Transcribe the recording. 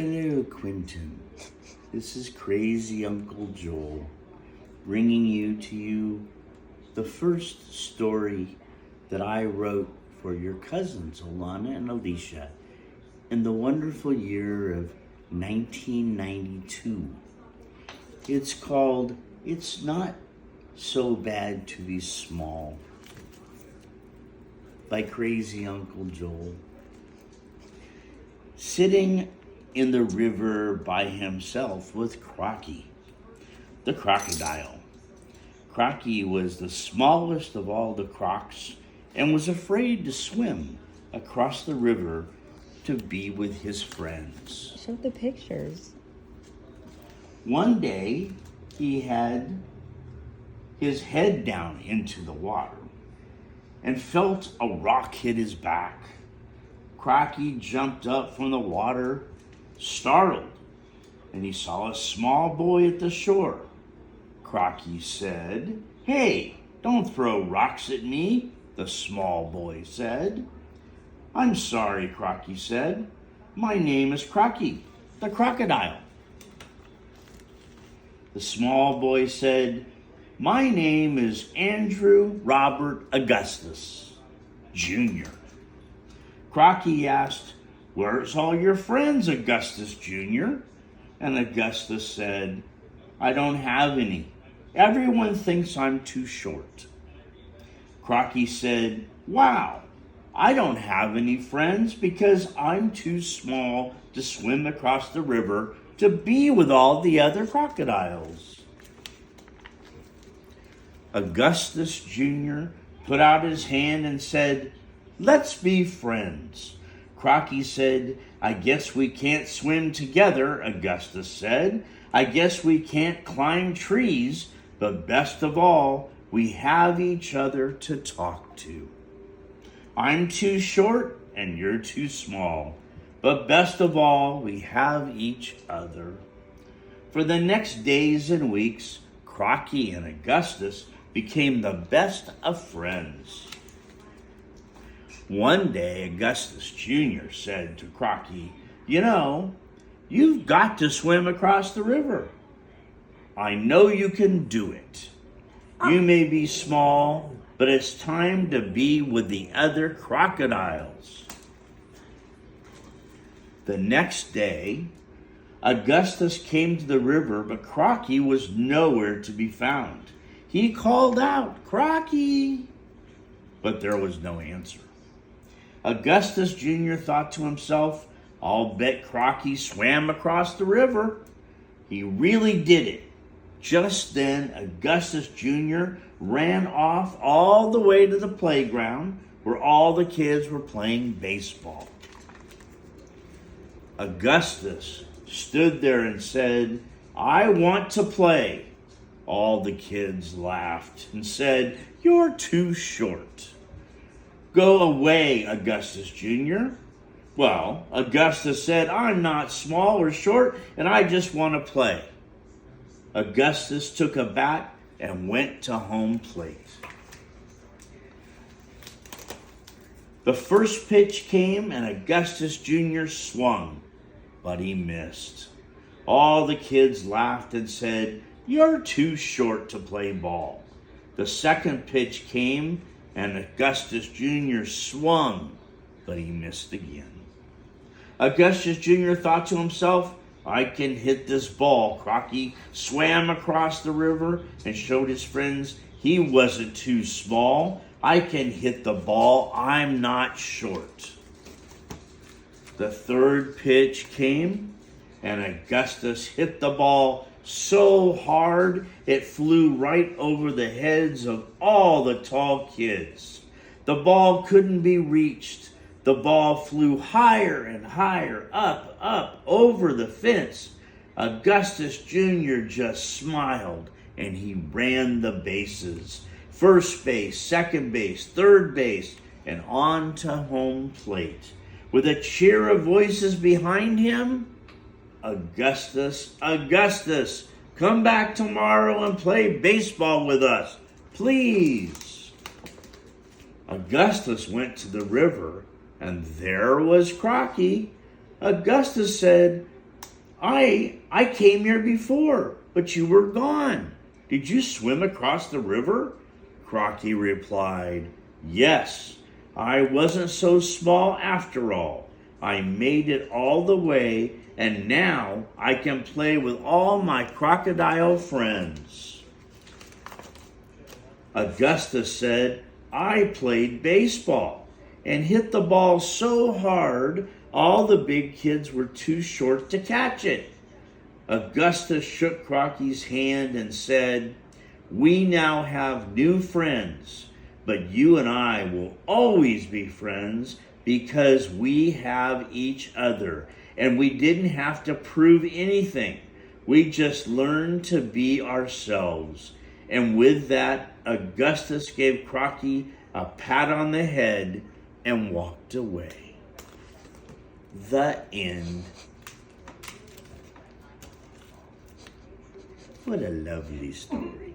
Hello, Quentin. This is Crazy Uncle Joel, bringing you the first story that I wrote for your cousins, Alana and Alicia, in the wonderful year of 1992. It's called It's Not So Bad to Be Small by Crazy Uncle Joel. Sitting in the river by himself was Crocky, the crocodile. Crocky was the smallest of all the crocs and was afraid to swim across the river to be with his friends. Show the pictures. One day, he had his head down into the water and felt a rock hit his back. Crocky jumped up from the water, startled, and he saw a small boy at the shore. Crocky said, "Hey, don't throw rocks at me," the small boy said. "I'm sorry," Crocky said. "My name is Crocky, the crocodile." The small boy said, "My name is Andrew Robert Augustus, Jr." Crocky asked, "Where's all your friends, Augustus Jr.?" And Augustus said, "I don't have any. Everyone thinks I'm too short." Crocky said, "Wow, I don't have any friends because I'm too small to swim across the river to be with all the other crocodiles." Augustus Jr. put out his hand and said, "Let's be friends." Crocky said, "I guess we can't swim together," Augustus said. "I guess we can't climb trees, but best of all, we have each other to talk to. I'm too short and you're too small, but best of all, we have each other." For the next days and weeks, Crocky and Augustus became the best of friends. One day, Augustus Jr. said to Crocky, "You know, you've got to swim across the river. I know you can do it. You may be small, but it's time to be with the other crocodiles." The next day, Augustus came to the river, but Crocky was nowhere to be found. He called out, "Crocky!" but there was no answer. Augustus Jr. thought to himself, "I'll bet Crocky swam across the river." He really did it. Just then, Augustus Jr. ran off all the way to the playground where all the kids were playing baseball. Augustus stood there and said, "I want to play." All the kids laughed and said, "You're too short." "Go away, Augustus Jr." Well, Augustus said, "I'm not small or short, and I just want to play." Augustus took a bat and went to home plate. The first pitch came, and Augustus Jr. swung, but he missed. All the kids laughed and said, "You're too short to play ball." The second pitch came, and Augustus Jr. swung, but he missed again. Augustus Jr. thought to himself, "I can hit this ball." Crocky swam across the river and showed his friends he wasn't too small. "I can hit the ball. I'm not short." The third pitch came, and Augustus hit the ball so hard it flew right over the heads of all the tall kids. The ball couldn't be reached. The ball flew higher and higher, up, over the fence. Augustus Jr. just smiled and he ran the bases. First base, second base, third base, and on to home plate. With a cheer of voices behind him, "Augustus, Augustus, come back tomorrow and play baseball with us, please." Augustus went to the river, and there was Crocky. Augustus said, I came here before, but you were gone. Did you swim across the river? Crocky replied, Yes, I wasn't so small after all. I made it all the way, and now I can play with all my crocodile friends. Augustus said, I played baseball and hit the ball so hard all the big kids were too short to catch it. Augustus shook Crocky's hand and said, We now have new friends, but you and I will always be friends because we have each other, and we didn't have to prove anything. We just learned to be ourselves. And with that, Augustus gave Crocky a pat on the head and walked away. The end. What a lovely story.